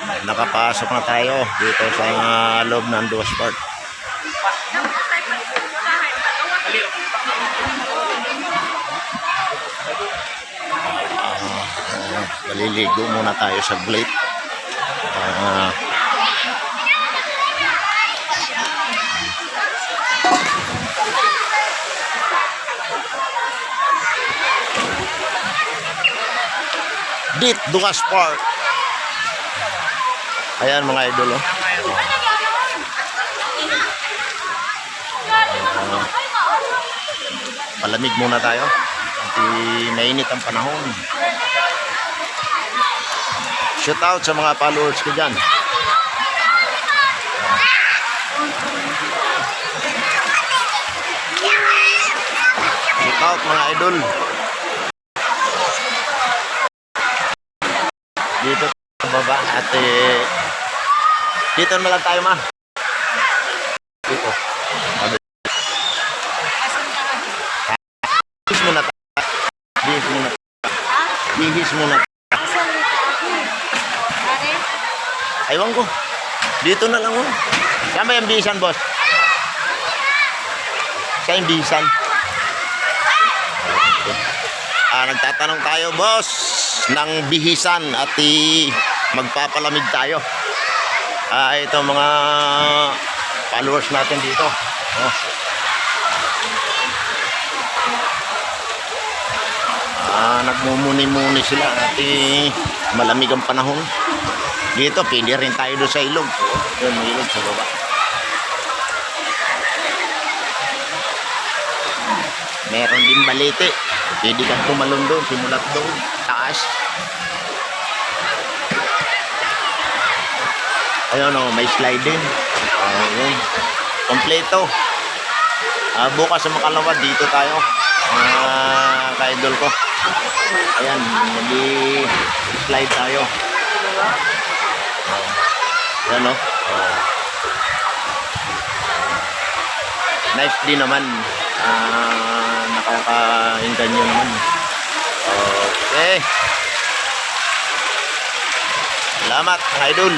Nakapasok na tayo dito sa loob ng Duas Park. Maliligo muna tayo sa saglit. Dit Duas Park. Ayan mga idol, oh. Palamig muna tayo. Kasi mainit ang panahon. Shout out sa mga followers ko dyan. Shout out mga idol. Dito sa baba at dito na lang tayo, ma. Dito. Bihis muna tayo. Bihis muna tayo. Bihis muna tayo. Aywan ko. Dito na lang, oh. Saan ba yung bihisan, boss? Saan yung bihisan? Nagtatanong tayo, boss, ng bihisan at magpapalamig tayo. Ito mga followers natin dito. Oh. Nagmumuni-muni sila at malamig ang panahon. Dito, pili rin tayo doon sa ilog. Doon, may ilog sa baba. Meron din balete. Pwede kang tumalon doon, simulat doon, taas. Ayun, oh, may slide din. Ayun. Kompleto. Bukas sa Makalawad, dito tayo. Ka-idol ko. Ayan, mag-slide tayo. Ayan, oh. Nice din naman. Nakaka-inganyo naman. Okay. Salamat, mga idol.